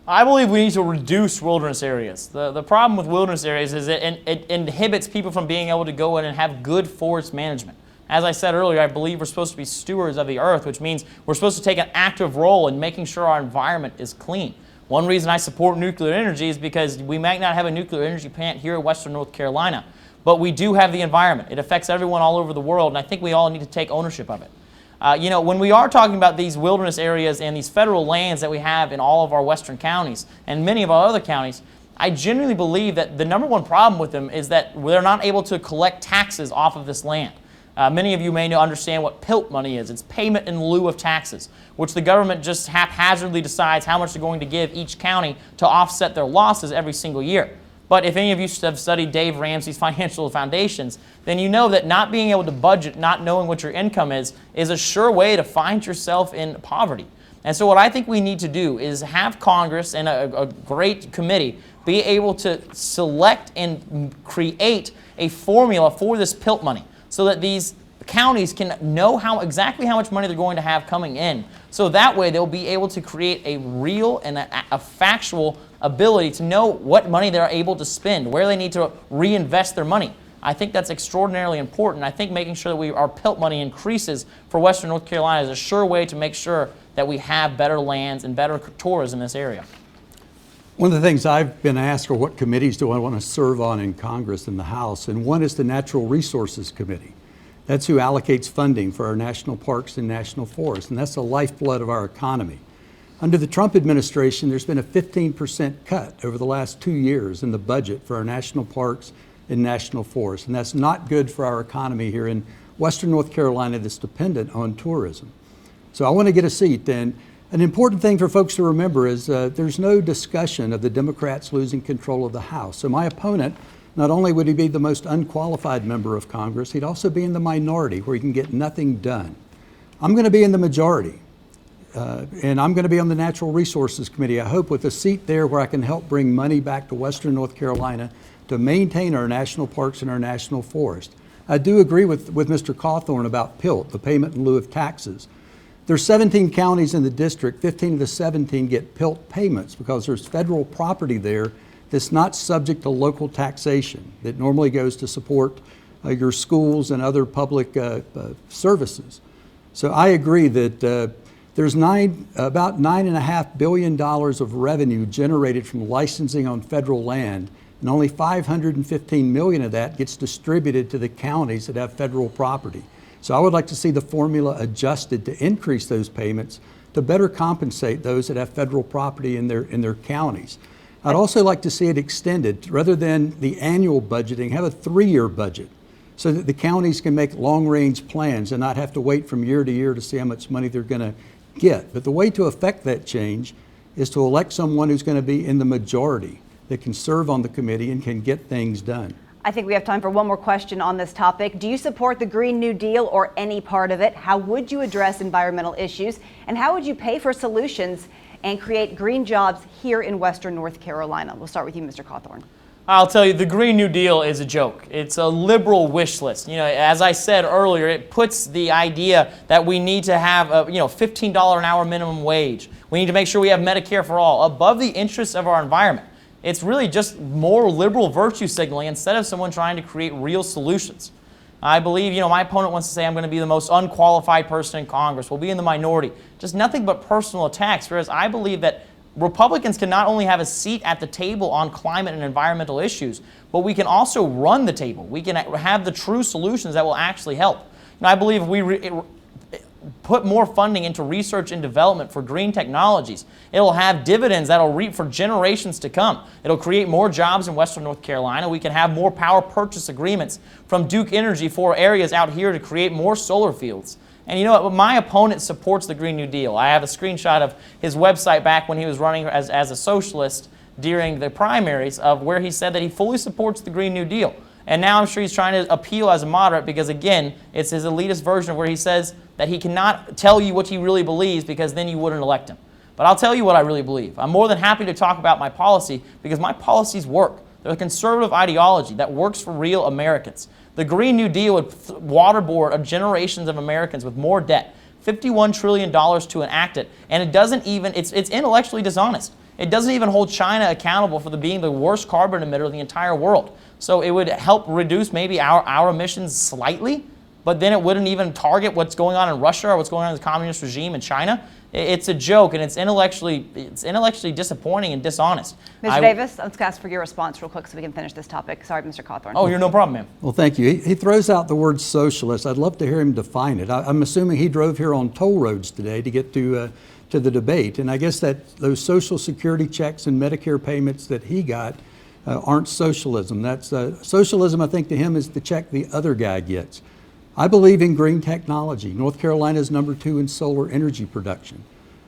I believe we need to reduce wilderness areas. The problem with wilderness areas is it inhibits people from being able to go in and have good forest management. As I said earlier, I believe we're supposed to be stewards of the earth, which means we're supposed to take an active role in making sure our environment is clean. One reason I support nuclear energy is because we might not have a nuclear energy plant here in Western North Carolina, but we do have the environment. It affects everyone all over the world, and I think we all need to take ownership of it. When we are talking about these wilderness areas and these federal lands that we have in all of our western counties and many of our other counties, I genuinely believe that the number one problem with them is that they're not able to collect taxes off of this land. Many of you may understand what PILT money is. It's payment in lieu of taxes, which the government just haphazardly decides how much they're going to give each county to offset their losses every single year. But if any of you have studied Dave Ramsey's Financial Foundations, then you know that not being able to budget, not knowing what your income is a sure way to find yourself in poverty. And so what I think we need to do is have Congress and a great committee be able to select and create a formula for this PILT money so that these counties can know exactly how much money they're going to have coming in. So that way they'll be able to create a real and a factual ability to know what money they're able to spend, where they need to reinvest their money. I think that's extraordinarily important. I think making sure that our PILT money increases for Western North Carolina is a sure way to make sure that we have better lands and better tourism in this area. One of the things I've been asked are what committees do I want to serve on in Congress and the House, and one is the Natural Resources Committee. That's who allocates funding for our national parks and national forests, and that's the lifeblood of our economy. Under the Trump administration, there's been a 15% cut over the last 2 years in the budget for our national parks and national forests, and that's not good for our economy here in Western North Carolina that's dependent on tourism. So I want to get a seat. And an important thing for folks to remember is there's no discussion of the Democrats losing control of the House. So my opponent, not only would he be the most unqualified member of Congress, he'd also be in the minority where he can get nothing done. I'm going to be in the majority. And I'm going to be on the Natural Resources Committee, I hope, with a seat there where I can help bring money back to Western North Carolina to maintain our national parks and our national forest. I do agree with Mr. Cawthorn about PILT, the payment in lieu of taxes. There's 17 counties in the district. 15 of the 17 get PILT payments because there's federal property there that's not subject to local taxation that normally goes to support your schools and other public services. So I agree that there's about $9.5 billion of revenue generated from licensing on federal land, and only $515 million of that gets distributed to the counties that have federal property. So I would like to see the formula adjusted to increase those payments to better compensate those that have federal property in their counties. I'd also like to see it extended, rather than the annual budgeting, have a 3-year budget so that the counties can make long-range plans and not have to wait from year to year to see how much money they're going to get. But the way to affect that change is to elect someone who's going to be in the majority that can serve on the committee and can get things done. I think we have time for one more question on this topic. Do you support the Green New Deal or any part of it? How would you address environmental issues? And how would you pay for solutions and create green jobs here in Western North Carolina? We'll start with you, Mr. Cawthorn. I'll tell you, the Green New Deal is a joke. It's a liberal wish list. As I said earlier, it puts the idea that we need to have a $15 an hour minimum wage. We need to make sure we have Medicare for all above the interests of our environment. It's really just more liberal virtue signaling instead of someone trying to create real solutions. I believe, my opponent wants to say I'm going to be the most unqualified person in Congress. We'll be in the minority. Just nothing but personal attacks, whereas I believe that Republicans can not only have a seat at the table on climate and environmental issues, but we can also run the table. We can have the true solutions that will actually help. I believe if we put more funding into research and development for green technologies, it'll have dividends that'll reap for generations to come. It'll create more jobs in Western North Carolina. We can have more power purchase agreements from Duke Energy for areas out here to create more solar fields. And you know what? My opponent supports the Green New Deal. I have a screenshot of his website back when he was running as a socialist during the primaries of where he said that he fully supports the Green New Deal. And now I'm sure he's trying to appeal as a moderate because, again, it's his elitist version of where he says that he cannot tell you what he really believes because then you wouldn't elect him. But I'll tell you what I really believe. I'm more than happy to talk about my policy because my policies work. They're a conservative ideology that works for real Americans. The Green New Deal would waterboard generations of Americans with more debt, $51 trillion to enact it, and it doesn't even, it's intellectually dishonest. It doesn't even hold China accountable for being the worst carbon emitter of the entire world. So it would help reduce maybe our emissions slightly, but then it wouldn't even target what's going on in Russia or what's going on in the communist regime in China. It's a joke, and it's intellectually disappointing and dishonest. Mr. Davis, let's ask for your response real quick so we can finish this topic. Sorry, Mr. Cawthorn. Oh, you're no problem, ma'am. Well, thank you. He throws out the word socialist. I'd love to hear him define it. I'm assuming he drove here on toll roads today to get to the debate, and I guess that those Social Security checks and Medicare payments that he got aren't socialism. That's socialism, I think, to him is the check the other guy gets. I believe in green technology. North Carolina is #2 in solar energy production.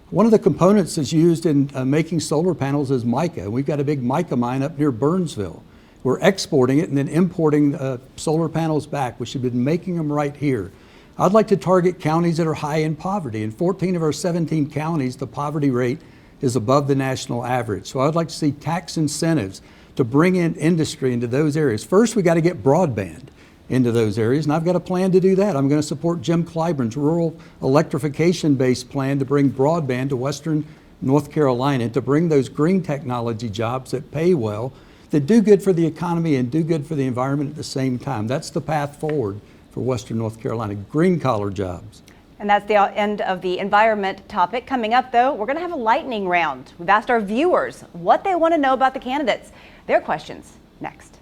One of the components that's used in making solar panels is mica. We've got a big mica mine up near Burnsville. We're exporting it and then importing solar panels back. We should be making them right here. I'd like to target counties that are high in poverty. In 14 of our 17 counties, the poverty rate is above the national average. So I'd like to see tax incentives to bring in industry into those areas. First, we got to get broadband into those areas, and I've got a plan to do that. I'm going to support Jim Clyburn's rural electrification-based plan to bring broadband to Western North Carolina and to bring those green technology jobs that pay well, that do good for the economy and do good for the environment at the same time. That's the path forward for Western North Carolina, green-collar jobs. And that's the end of the environment topic. Coming up, though, we're going to have a lightning round. We've asked our viewers what they want to know about the candidates. Their questions next.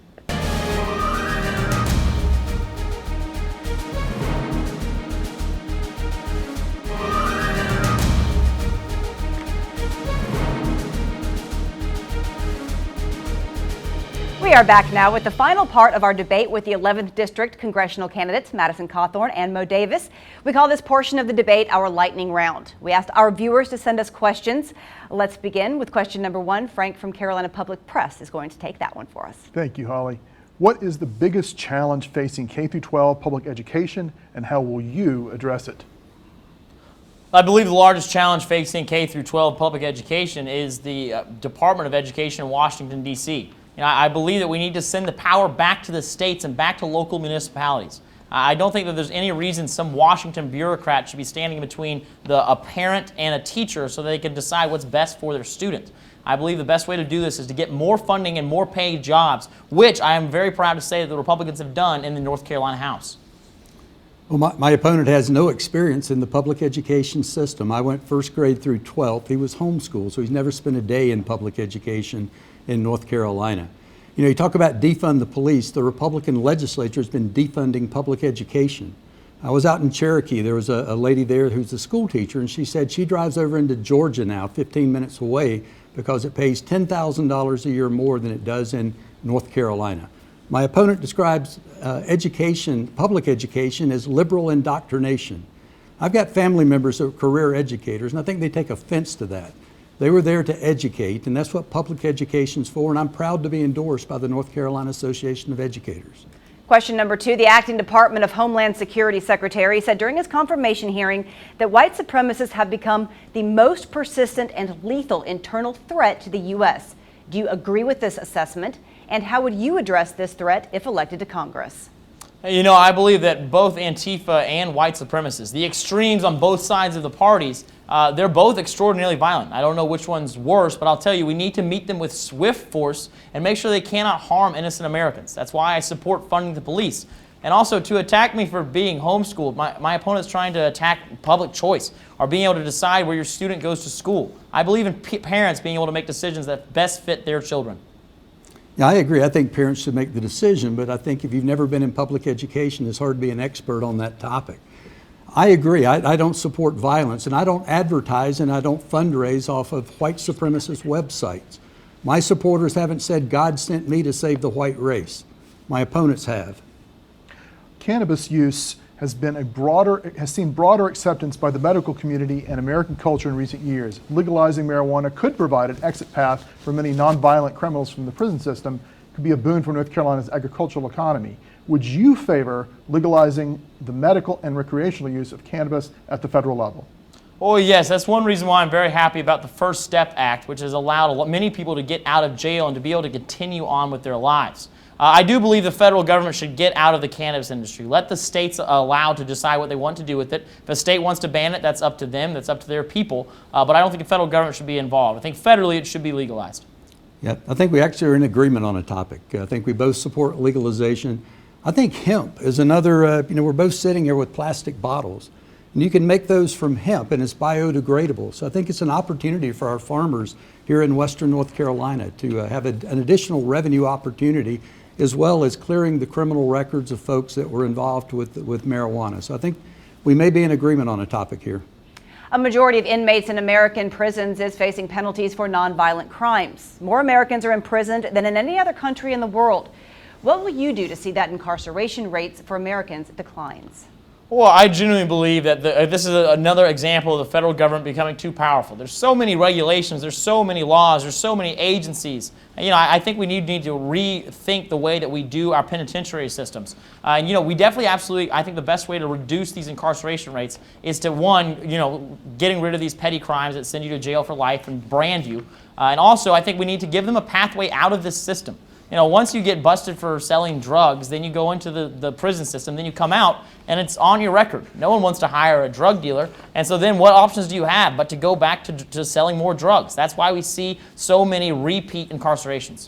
We are back now with the final part of our debate with the 11th District congressional candidates, Madison Cawthorn and Mo Davis. We call this portion of the debate our lightning round. We asked our viewers to send us questions. Let's begin with question number 1. Frank from Carolina Public Press is going to take that one for us. Thank you, Holly. What is the biggest challenge facing K-12 public education, and how will you address it? I believe the largest challenge facing K-12 public education is the Department of Education in Washington, D.C. I believe that we need to send the power back to the states and back to local municipalities. I don't think that there's any reason some Washington bureaucrat should be standing between a parent and a teacher so they can decide what's best for their student. I believe the best way to do this is to get more funding and more paid jobs, which I am very proud to say that the Republicans have done in the North Carolina House. Well, my opponent has no experience in the public education system. I went first grade through 12th. He was homeschooled, so he's never spent a day in public education in North Carolina. You talk about defund the police. The Republican legislature has been defunding public education. I was out in Cherokee. There was a lady there who's a school teacher, and she said she drives over into Georgia now, 15 minutes away, because it pays $10,000 a year more than it does in North Carolina. My opponent describes public education, as liberal indoctrination. I've got family members who are career educators, and I think they take offense to that. They were there to educate, and that's what public education's for, and I'm proud to be endorsed by the North Carolina Association of Educators. Question number 2, the acting Department of Homeland Security Secretary said during his confirmation hearing that white supremacists have become the most persistent and lethal internal threat to the U.S. Do you agree with this assessment? And how would you address this threat if elected to Congress? I believe that both Antifa and white supremacists, the extremes on both sides of the parties, they're both extraordinarily violent. I don't know which one's worse, but I'll tell you, we need to meet them with swift force and make sure they cannot harm innocent Americans. That's why I support funding the police. And also to attack me for being homeschooled, my opponent's trying to attack public choice or being able to decide where your student goes to school. I believe in parents being able to make decisions that best fit their children. Yeah, I agree. I think parents should make the decision, but I think if you've never been in public education, it's hard to be an expert on that topic. I agree. I don't support violence, and I don't advertise and I don't fundraise off of white supremacist websites. My supporters haven't said God sent me to save the white race. My opponents have. Cannabis use has seen broader acceptance by the medical community and American culture in recent years. Legalizing marijuana could provide an exit path for many nonviolent criminals from the prison system, could be a boon for North Carolina's agricultural economy. Would you favor legalizing the medical and recreational use of cannabis at the federal level? Oh yes, that's one reason why I'm very happy about the First Step Act, which has allowed many people to get out of jail and to be able to continue on with their lives. I do believe the federal government should get out of the cannabis industry. Let the states allow to decide what they want to do with it. If a state wants to ban it, that's up to them, that's up to their people. But I don't think the federal government should be involved. I think federally it should be legalized. Yeah, I think we actually are in agreement on a topic. I think we both support legalization. I think hemp is another, we're both sitting here with plastic bottles. And you can make those from hemp, and it's biodegradable. So I think it's an opportunity for our farmers here in Western North Carolina to have an additional revenue opportunity, as well as clearing the criminal records of folks that were involved with marijuana. So I think we may be in agreement on a topic here. A majority of inmates in American prisons is facing penalties for nonviolent crimes. More Americans are imprisoned than in any other country in the world. What will you do to see that incarceration rates for Americans declines? Well, I genuinely believe that this is another example of the federal government becoming too powerful. There's so many regulations, there's so many laws, there's so many agencies. And, I think we need to rethink the way that we do our penitentiary systems. We definitely, absolutely, I think the best way to reduce these incarceration rates is to, one, getting rid of these petty crimes that send you to jail for life and brand you. And also, I think we need to give them a pathway out of this system. Once you get busted for selling drugs, then you go into the prison system, then you come out, and it's on your record. No one wants to hire a drug dealer, and so then what options do you have but to go back to selling more drugs? That's why we see so many repeat incarcerations.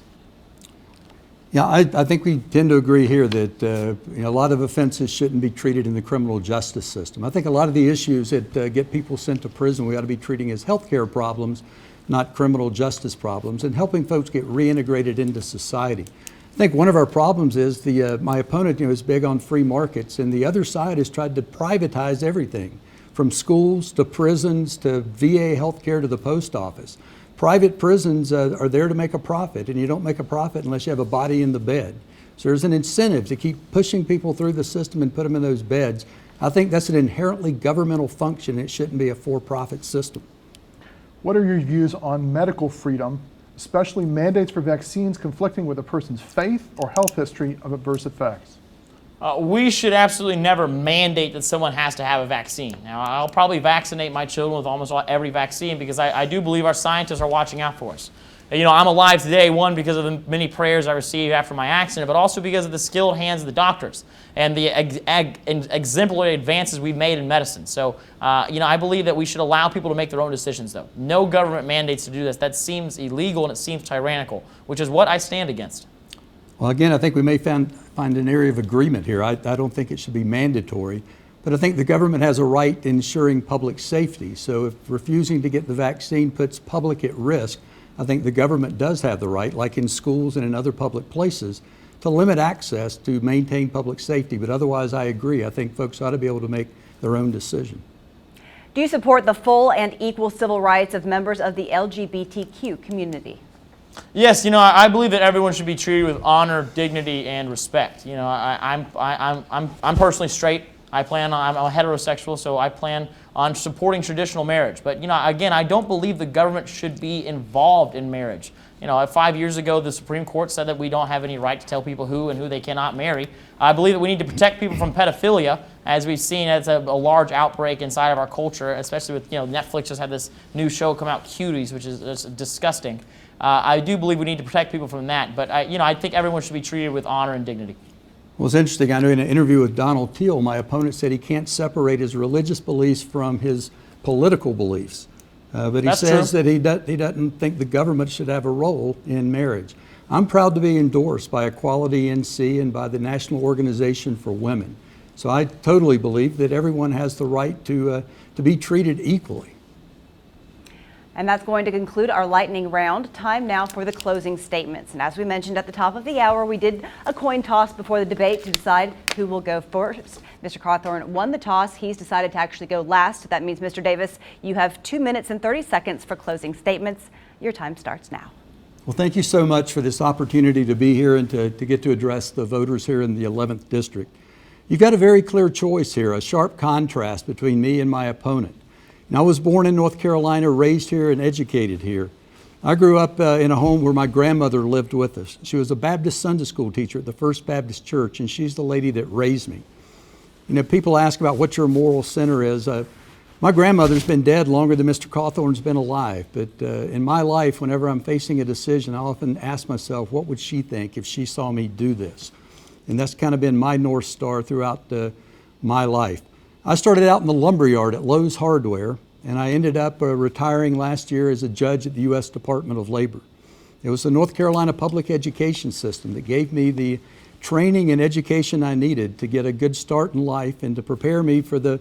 Yeah, I think we tend to agree here that a lot of offenses shouldn't be treated in the criminal justice system. I think a lot of the issues that get people sent to prison we ought to be treating as healthcare problems, not criminal justice problems, and helping folks get reintegrated into society. I think one of our problems is my opponent is big on free markets, and the other side has tried to privatize everything, from schools to prisons to VA healthcare to the post office. Private prisons are there to make a profit, and you don't make a profit unless you have a body in the bed. So there's an incentive to keep pushing people through the system and put them in those beds. I think that's an inherently governmental function. It shouldn't be a for-profit system. What are your views on medical freedom, especially mandates for vaccines conflicting with a person's faith or health history of adverse effects? We should absolutely never mandate that someone has to have a vaccine. Now, I'll probably vaccinate my children with almost every vaccine because I do believe our scientists are watching out for us. I'm alive today, one, because of the many prayers I received after my accident, but also because of the skilled hands of the doctors and the exemplary advances we've made in medicine. So, I believe that we should allow people to make their own decisions, though. No government mandates to do this. That seems illegal and it seems tyrannical, which is what I stand against. Well, again, I think we may find an area of agreement here. I don't think it should be mandatory, but I think the government has a right in ensuring public safety. So if refusing to get the vaccine puts public at risk, I think the government does have the right, like in schools and in other public places, to limit access to maintain public safety. But otherwise, I agree. I think folks ought to be able to make their own decision. Do you support the full and equal civil rights of members of the LGBTQ community? Yes, I believe that everyone should be treated with honor, dignity, and respect. I'm personally straight. I'm a heterosexual, so I plan on supporting traditional marriage. But, again, I don't believe the government should be involved in marriage. 5 years ago, the Supreme Court said that we don't have any right to tell people who and who they cannot marry. I believe that we need to protect people from pedophilia, as we've seen as a large outbreak inside of our culture, especially with, Netflix just had this new show come out, Cuties, which is disgusting. I do believe we need to protect people from that, but I think everyone should be treated with honor and dignity. Well, it's interesting. I know in an interview with Donald Teal, my opponent said he can't separate his religious beliefs from his political beliefs. But he That's says true. that he doesn't think the government should have a role in marriage. I'm proud to be endorsed by Equality NC and by the National Organization for Women. So I totally believe that everyone has the right to be treated equally. And that's going to conclude our lightning round. Time now for the closing statements. And as we mentioned at the top of the hour, we did a coin toss before the debate to decide who will go first. Mr. Cawthorn won the toss. He's decided to actually go last. That means, Mr. Davis, you have 2 minutes and 30 seconds for closing statements. Your time starts now. Well, thank you so much for this opportunity to be here and to get to address the voters here in the 11th District. You've got a very clear choice here, a sharp contrast between me and my opponent. And I was born in North Carolina, raised here and educated here. I grew up in a home where my grandmother lived with us. She was a Baptist Sunday school teacher at the First Baptist Church, and she's the lady that raised me. You know, people ask about what your moral center is. My grandmother's been dead longer than Mr. Cawthorn's been alive, but in my life, whenever I'm facing a decision, I often ask myself, what would she think if she saw me do this? And that's kind of been my North Star throughout my life. I started out in the lumberyard at Lowe's Hardware, and I ended up retiring last year as a judge at the U.S. Department of Labor. It was the North Carolina public education system that gave me the training and education I needed to get a good start in life and to prepare me for the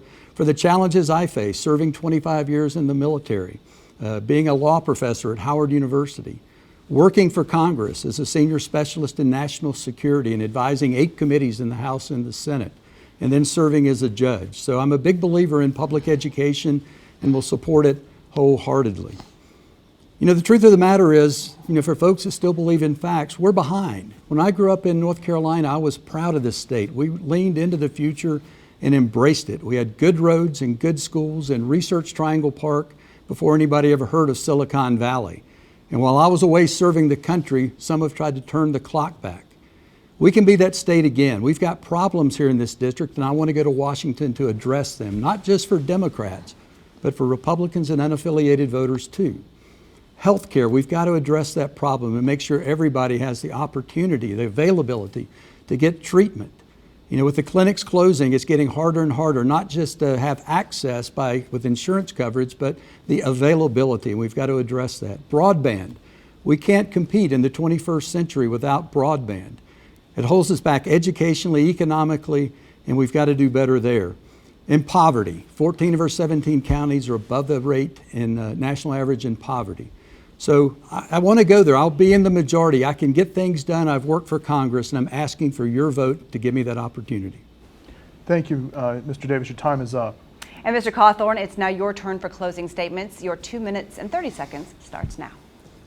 challenges I faced, serving 25 years in the military, being a law professor at Howard University, working for Congress as a senior specialist in national security and advising 8 committees in the House and the Senate, and then serving as a judge. So I'm a big believer in public education and will support it wholeheartedly. You know, the truth of the matter is, you know, for folks that still believe in facts, we're behind. When I grew up in North Carolina, I was proud of this state. We leaned into the future and embraced it. We had good roads and good schools and Research Triangle Park before anybody ever heard of Silicon Valley. And while I was away serving the country, some have tried to turn the clock back. We can be that state again. We've got problems here in this district, and I want to go to Washington to address them, not just for Democrats, but for Republicans and unaffiliated voters too. Healthcare, we've got to address that problem and make sure everybody has the opportunity, the availability to get treatment. You know, with the clinics closing, it's getting harder and harder, not just to have access with insurance coverage, but the availability, and we've got to address that. Broadband, we can't compete in the 21st century without broadband. It holds us back educationally, economically, and we've got to do better there. In poverty, 14 of our 17 counties are above the rate in national average in poverty. So I want to go there. I'll be in the majority. I can get things done. I've worked for Congress, and I'm asking for your vote to give me that opportunity. Thank you, Mr. Davis. Your time is up. And Mr. Cawthorn, it's now your turn for closing statements. Your 2 minutes and 30 seconds starts now.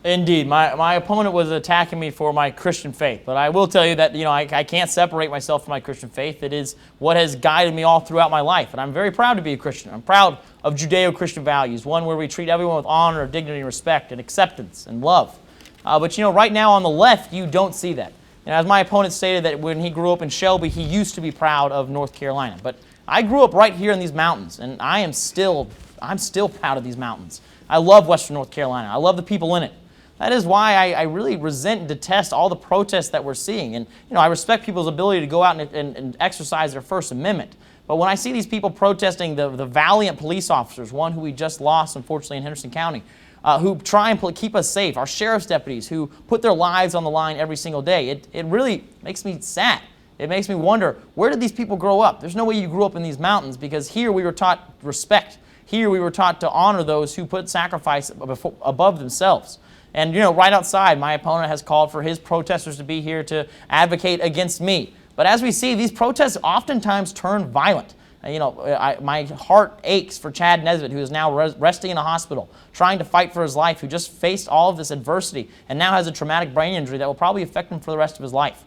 Indeed, my opponent was attacking me for my Christian faith, but I will tell you that I can't separate myself from my Christian faith. It is what has guided me all throughout my life, and I'm very proud to be a Christian. I'm proud of Judeo-Christian values, one where we treat everyone with honor, dignity, respect, and acceptance and love. But right now on the left, you don't see that. And as my opponent stated that when he grew up in Shelby, he used to be proud of North Carolina. But I grew up right here in these mountains, and I'm still proud of these mountains. I love Western North Carolina. I love the people in it. That is why I really resent and detest all the protests that we're seeing. And I respect people's ability to go out and exercise their First Amendment. But when I see these people protesting the valiant police officers, one who we just lost, unfortunately, in Henderson County, who try and keep us safe, our sheriff's deputies who put their lives on the line every single day, it really makes me sad. It makes me wonder, where did these people grow up? There's no way you grew up in these mountains, because here we were taught respect. Here we were taught to honor those who put sacrifice above themselves. And right outside, my opponent has called for his protesters to be here to advocate against me. But as we see, these protests oftentimes turn violent. My heart aches for Chad Nesbitt, who is now resting in a hospital, trying to fight for his life, who just faced all of this adversity and now has a traumatic brain injury that will probably affect him for the rest of his life.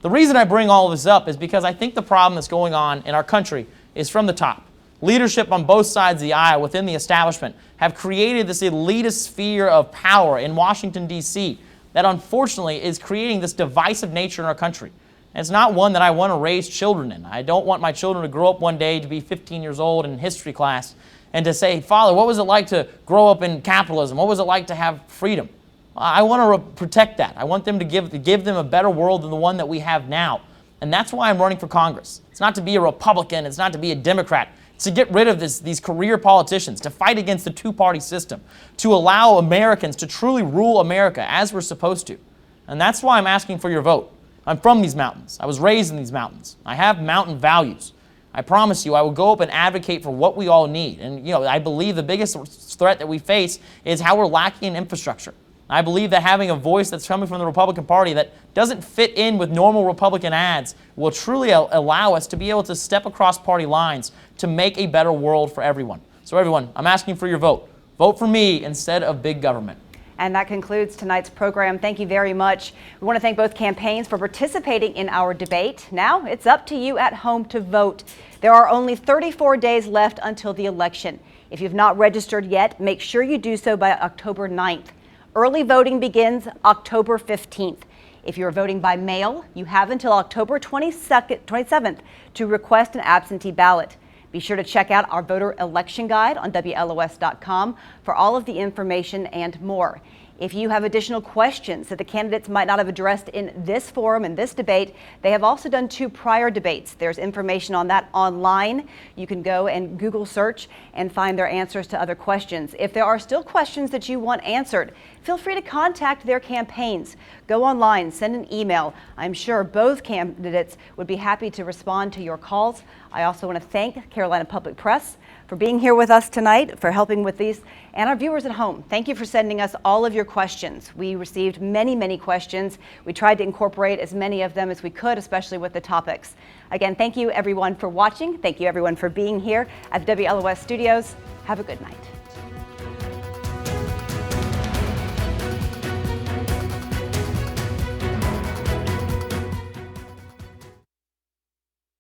The reason I bring all of this up is because I think the problem that's going on in our country is from the top. Leadership on both sides of the aisle within the establishment have created this elitist sphere of power in Washington, D.C. that unfortunately is creating this divisive nature in our country. And it's not one that I want to raise children in. I don't want my children to grow up one day to be 15 years old in history class and to say, Father, what was it like to grow up in capitalism? What was it like to have freedom? I want to protect that. I want them to give them a better world than the one that we have now. And that's why I'm running for Congress. It's not to be a Republican. It's not to be a Democrat. to get rid of these career politicians, to fight against the two-party system, to allow Americans to truly rule America as we're supposed to. And that's why I'm asking for your vote. I'm from these mountains. I was raised in these mountains. I have mountain values. I promise you I will go up and advocate for what we all need. And I believe the biggest threat that we face is how we're lacking in infrastructure. I believe that having a voice that's coming from the Republican Party that doesn't fit in with normal Republican ads will truly allow us to be able to step across party lines to make a better world for everyone. So everyone, I'm asking for your vote. Vote for me instead of big government. And that concludes tonight's program. Thank you very much. We want to thank both campaigns for participating in our debate. Now it's up to you at home to vote. There are only 34 days left until the election. If you've not registered yet, make sure you do so by October 9th. Early voting begins October 15th. If you're voting by mail, you have until October 27th to request an absentee ballot. Be sure to check out our voter election guide on WLOS.com for all of the information and more. If you have additional questions that the candidates might not have addressed in this forum and this debate, they have also done 2 prior debates. There's information on that online. You can go and Google search and find their answers to other questions. If there are still questions that you want answered, feel free to contact their campaigns. Go online, send an email. I'm sure both candidates would be happy to respond to your calls. I also want to thank Carolina Public Press for being here with us tonight, for helping with these, and our viewers at home. Thank you for sending us all of your questions. We received many, many questions. We tried to incorporate as many of them as we could, especially with the topics. Again, thank you everyone for watching. Thank you everyone for being here at the WLOS studios. Have a good night.